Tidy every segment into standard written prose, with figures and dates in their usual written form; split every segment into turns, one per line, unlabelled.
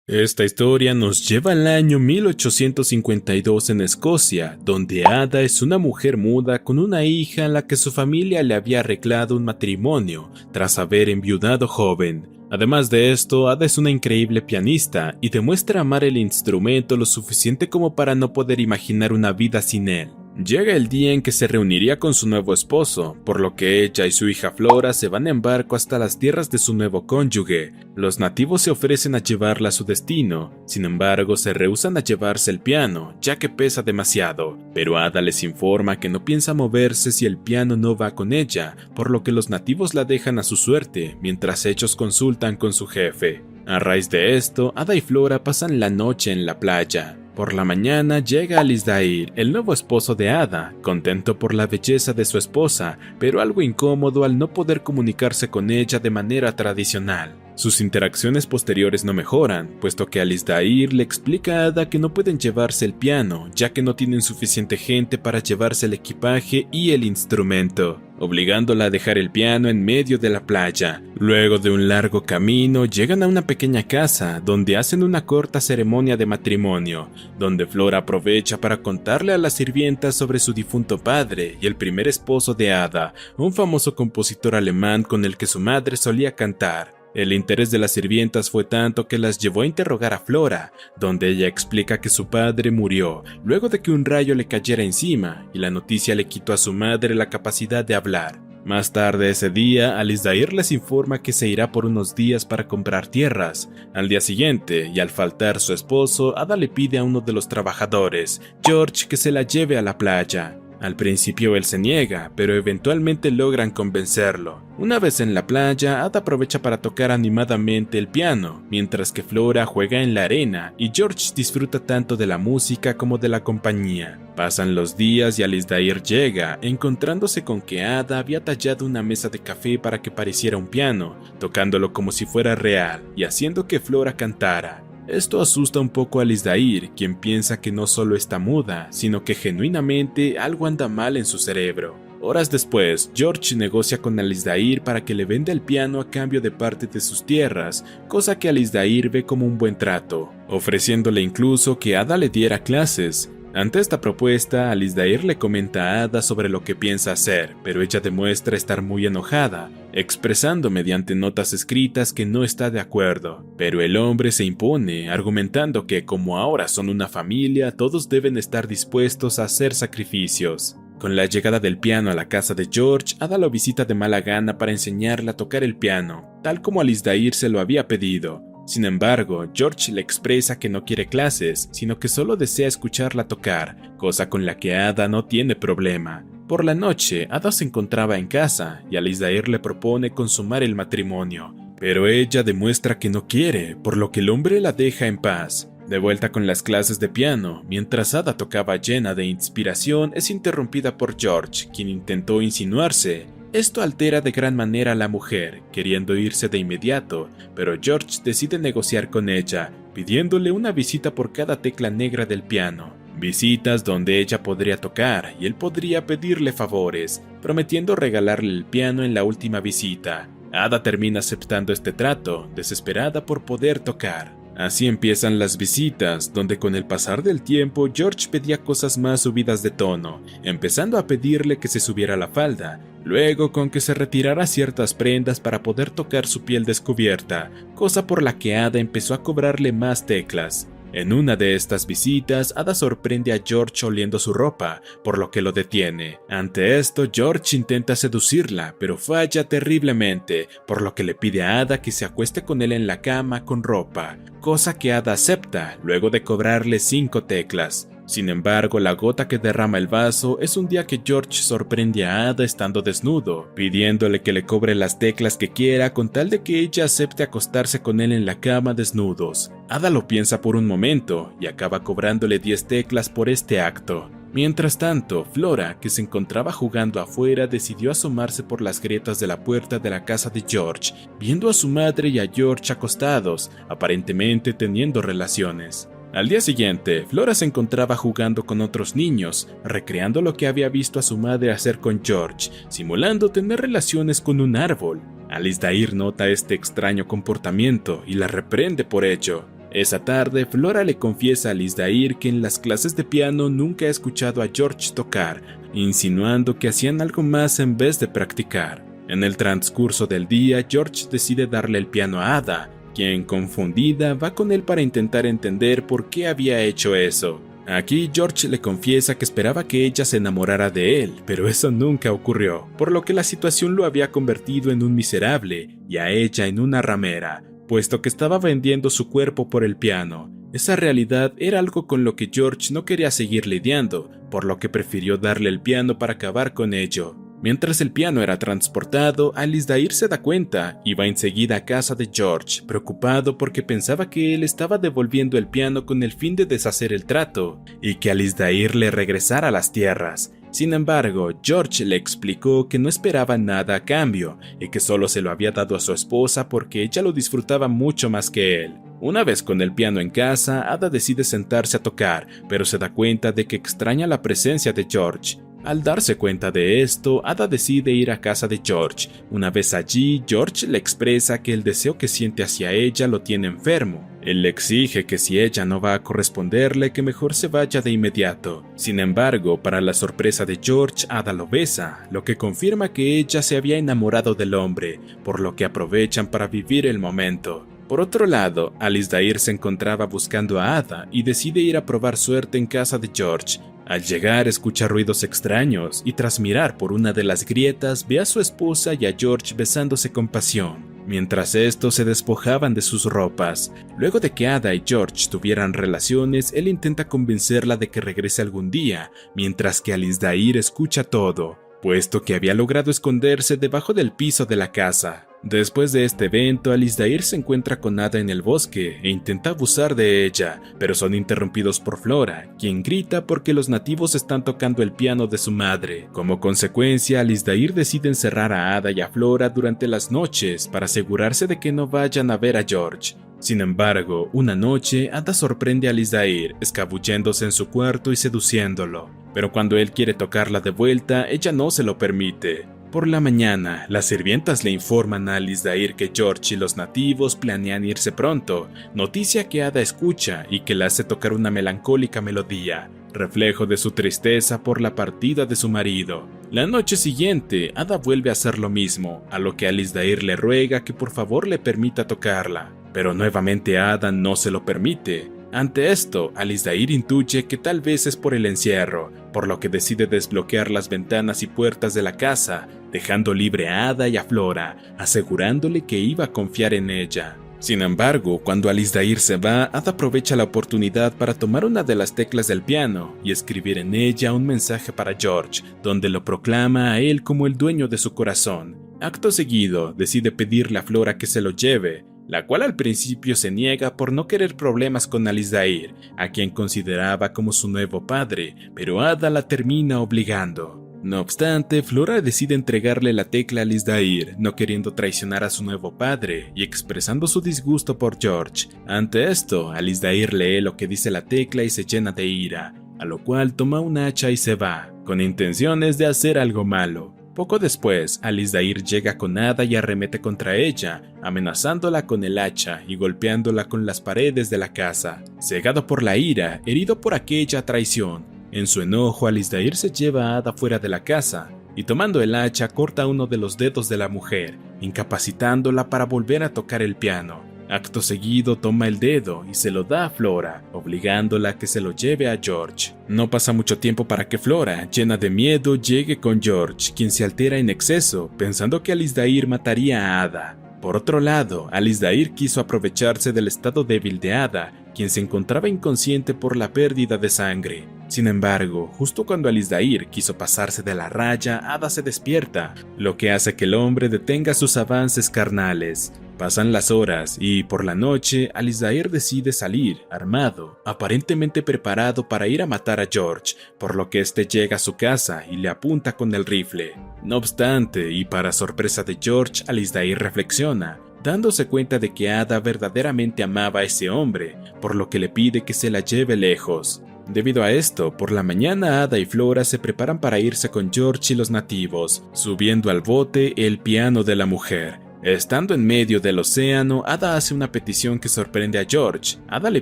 Esta historia nos lleva al año 1852 en Escocia, donde Ada es una mujer muda con una hija a la que su familia le había arreglado un matrimonio tras haber enviudado joven. Además de esto, Ada es una increíble pianista y demuestra amar el instrumento lo suficiente como para no poder imaginar una vida sin él. Llega el día en que se reuniría con su nuevo esposo, por lo que ella y su hija Flora se van en barco hasta las tierras de su nuevo cónyuge. Los nativos se ofrecen a llevarla a su destino, sin embargo se rehúsan a llevarse el piano, ya que pesa demasiado, pero Ada les informa que no piensa moverse si el piano no va con ella, por lo que los nativos la dejan a su suerte, mientras ellos consultan con su jefe. A raíz de esto, Ada y Flora pasan la noche en la playa. Por la mañana llega Alisdair, el nuevo esposo de Ada, contento por la belleza de su esposa, pero algo incómodo al no poder comunicarse con ella de manera tradicional. Sus interacciones posteriores no mejoran, puesto que Alisdair le explica a Ada que no pueden llevarse el piano, ya que no tienen suficiente gente para llevarse el equipaje y el instrumento, obligándola a dejar el piano en medio de la playa. Luego de un largo camino, llegan a una pequeña casa, donde hacen una corta ceremonia de matrimonio, donde Flora aprovecha para contarle a las sirvientas sobre su difunto padre y el primer esposo de Ada, un famoso compositor alemán con el que su madre solía cantar. El interés de las sirvientas fue tanto que las llevó a interrogar a Flora, donde ella explica que su padre murió luego de que un rayo le cayera encima, y la noticia le quitó a su madre la capacidad de hablar. Más tarde ese día, Alisdair les informa que se irá por unos días para comprar tierras. Al día siguiente, y al faltar su esposo, Ada le pide a uno de los trabajadores, George, que se la lleve a la playa. Al principio él se niega, pero eventualmente logran convencerlo. Una vez en la playa, Ada aprovecha para tocar animadamente el piano, mientras que Flora juega en la arena y George disfruta tanto de la música como de la compañía. Pasan los días y Alisdair llega, encontrándose con que Ada había tallado una mesa de café para que pareciera un piano, tocándolo como si fuera real y haciendo que Flora cantara. Esto asusta un poco a Alisdair, quien piensa que no solo está muda, sino que genuinamente algo anda mal en su cerebro. Horas después, George negocia con Alisdair para que le venda el piano a cambio de parte de sus tierras, cosa que Alisdair ve como un buen trato, ofreciéndole incluso que Ada le diera clases. Ante esta propuesta, Alisdair le comenta a Ada sobre lo que piensa hacer, pero ella demuestra estar muy enojada, expresando mediante notas escritas que no está de acuerdo. Pero el hombre se impone, argumentando que como ahora son una familia, todos deben estar dispuestos a hacer sacrificios. Con la llegada del piano a la casa de George, Ada lo visita de mala gana para enseñarle a tocar el piano, tal como Alisdair se lo había pedido. Sin embargo, George le expresa que no quiere clases, sino que solo desea escucharla tocar, cosa con la que Ada no tiene problema. Por la noche, Ada se encontraba en casa y Alisdair le propone consumar el matrimonio, pero ella demuestra que no quiere, por lo que el hombre la deja en paz. De vuelta con las clases de piano, mientras Ada tocaba llena de inspiración, es interrumpida por George, quien intentó insinuarse. Esto altera de gran manera a la mujer, queriendo irse de inmediato, pero George decide negociar con ella, pidiéndole una visita por cada tecla negra del piano. Visitas donde ella podría tocar y él podría pedirle favores, prometiendo regalarle el piano en la última visita. Ada termina aceptando este trato, desesperada por poder tocar. Así empiezan las visitas, donde con el pasar del tiempo George pedía cosas más subidas de tono, empezando a pedirle que se subiera la falda, luego con que se retirara ciertas prendas para poder tocar su piel descubierta, cosa por la que Ada empezó a cobrarle más teclas. En una de estas visitas, Ada sorprende a George oliendo su ropa, por lo que lo detiene. Ante esto, George intenta seducirla, pero falla terriblemente, por lo que le pide a Ada que se acueste con él en la cama con ropa, cosa que Ada acepta, luego de cobrarle 5 teclas. Sin embargo, la gota que derrama el vaso es un día que George sorprende a Ada estando desnudo, pidiéndole que le cobre las teclas que quiera con tal de que ella acepte acostarse con él en la cama desnudos. Ada lo piensa por un momento y acaba cobrándole 10 teclas por este acto. Mientras tanto, Flora, que se encontraba jugando afuera, decidió asomarse por las grietas de la puerta de la casa de George, viendo a su madre y a George acostados, aparentemente teniendo relaciones. Al día siguiente, Flora se encontraba jugando con otros niños, recreando lo que había visto a su madre hacer con George, simulando tener relaciones con un árbol. Alisdair nota este extraño comportamiento y la reprende por ello. Esa tarde, Flora le confiesa a Alizdair que en las clases de piano nunca ha escuchado a George tocar, insinuando que hacían algo más en vez de practicar. En el transcurso del día, George decide darle el piano a Ada, quien, confundida, va con él para intentar entender por qué había hecho eso. Aquí George le confiesa que esperaba que ella se enamorara de él, pero eso nunca ocurrió, por lo que la situación lo había convertido en un miserable y a ella en una ramera, puesto que estaba vendiendo su cuerpo por el piano. Esa realidad era algo con lo que George no quería seguir lidiando, por lo que prefirió darle el piano para acabar con ello. Mientras el piano era transportado, Alizdair se da cuenta y va enseguida a casa de George, preocupado porque pensaba que él estaba devolviendo el piano con el fin de deshacer el trato y que Alizdair le regresara las tierras. Sin embargo, George le explicó que no esperaba nada a cambio y que solo se lo había dado a su esposa porque ella lo disfrutaba mucho más que él. Una vez con el piano en casa, Ada decide sentarse a tocar, pero se da cuenta de que extraña la presencia de George. Al darse cuenta de esto, Ada decide ir a casa de George. Una vez allí, George le expresa que el deseo que siente hacia ella lo tiene enfermo. Él le exige que si ella no va a corresponderle, que mejor se vaya de inmediato. Sin embargo, para la sorpresa de George, Ada lo besa, lo que confirma que ella se había enamorado del hombre, por lo que aprovechan para vivir el momento. Por otro lado, Alizdair se encontraba buscando a Ada y decide ir a probar suerte en casa de George. Al llegar escucha ruidos extraños y tras mirar por una de las grietas ve a su esposa y a George besándose con pasión, mientras estos se despojaban de sus ropas. Luego de que Ada y George tuvieran relaciones, él intenta convencerla de que regrese algún día, mientras que Alizdair escucha todo, puesto que había logrado esconderse debajo del piso de la casa. Después de este evento, Alizdair se encuentra con Ada en el bosque e intenta abusar de ella, pero son interrumpidos por Flora, quien grita porque los nativos están tocando el piano de su madre. Como consecuencia, Alizdair decide encerrar a Ada y a Flora durante las noches para asegurarse de que no vayan a ver a George. Sin embargo, una noche, Ada sorprende a Alizdair, escabulléndose en su cuarto y seduciéndolo, pero cuando él quiere tocarla de vuelta, ella no se lo permite. Por la mañana, las sirvientas le informan a Alizdair que George y los nativos planean irse pronto, noticia que Ada escucha y que la hace tocar una melancólica melodía, reflejo de su tristeza por la partida de su marido. La noche siguiente, Ada vuelve a hacer lo mismo, a lo que Alizdair le ruega que por favor le permita tocarla, pero nuevamente Ada no se lo permite. Ante esto, Alizdair intuye que tal vez es por el encierro, por lo que decide desbloquear las ventanas y puertas de la casa, dejando libre a Ada y a Flora, asegurándole que iba a confiar en ella. Sin embargo, cuando Alizdair se va, Ada aprovecha la oportunidad para tomar una de las teclas del piano y escribir en ella un mensaje para George, donde lo proclama a él como el dueño de su corazón. Acto seguido, decide pedirle a Flora que se lo lleve, la cual al principio se niega por no querer problemas con Alizdair, a quien consideraba como su nuevo padre, pero Ada la termina obligando. No obstante, Flora decide entregarle la tecla a Alizdair, no queriendo traicionar a su nuevo padre y expresando su disgusto por George. Ante esto, Alizdair lee lo que dice la tecla y se llena de ira, a lo cual toma un hacha y se va, con intenciones de hacer algo malo. Poco después, Alizdair llega con Ada y arremete contra ella, amenazándola con el hacha y golpeándola con las paredes de la casa. Cegado por la ira, herido por aquella traición, en su enojo Alizdair se lleva a Ada fuera de la casa y tomando el hacha corta uno de los dedos de la mujer, incapacitándola para volver a tocar el piano. Acto seguido toma el dedo y se lo da a Flora, obligándola a que se lo lleve a George. No pasa mucho tiempo para que Flora, llena de miedo, llegue con George, quien se altera en exceso, pensando que Alizdair mataría a Ada. Por otro lado, Alizdair quiso aprovecharse del estado débil de Ada, quien se encontraba inconsciente por la pérdida de sangre. Sin embargo, justo cuando Alizdair quiso pasarse de la raya, Ada se despierta, lo que hace que el hombre detenga sus avances carnales. Pasan las horas y, por la noche, Alizdair decide salir, armado, aparentemente preparado para ir a matar a George, por lo que este llega a su casa y le apunta con el rifle. No obstante, y para sorpresa de George, Alizdair reflexiona, dándose cuenta de que Ada verdaderamente amaba a ese hombre, por lo que le pide que se la lleve lejos. Debido a esto, por la mañana Ada y Flora se preparan para irse con George y los nativos, subiendo al bote el piano de la mujer. Estando en medio del océano, Ada hace una petición que sorprende a George. Ada le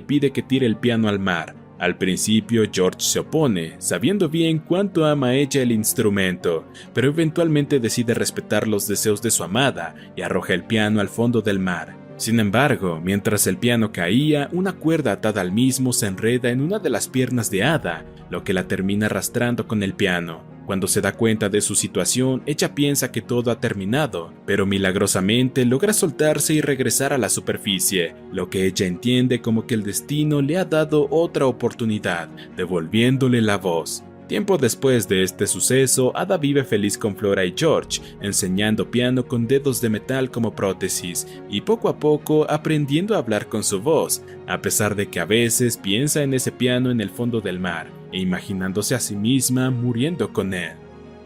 pide que tire el piano al mar. Al principio George se opone, sabiendo bien cuánto ama ella el instrumento, pero eventualmente decide respetar los deseos de su amada y arroja el piano al fondo del mar. Sin embargo, mientras el piano caía, una cuerda atada al mismo se enreda en una de las piernas de Ada, lo que la termina arrastrando con el piano. Cuando se da cuenta de su situación, ella piensa que todo ha terminado, pero milagrosamente logra soltarse y regresar a la superficie, lo que ella entiende como que el destino le ha dado otra oportunidad, devolviéndole la voz. Tiempo después de este suceso, Ada vive feliz con Flora y George, enseñando piano con dedos de metal como prótesis, y poco a poco aprendiendo a hablar con su voz, a pesar de que a veces piensa en ese piano en el fondo del mar, e imaginándose a sí misma muriendo con él.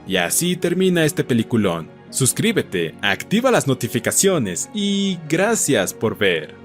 Y así termina este peliculón. Suscríbete, activa las notificaciones y gracias por ver.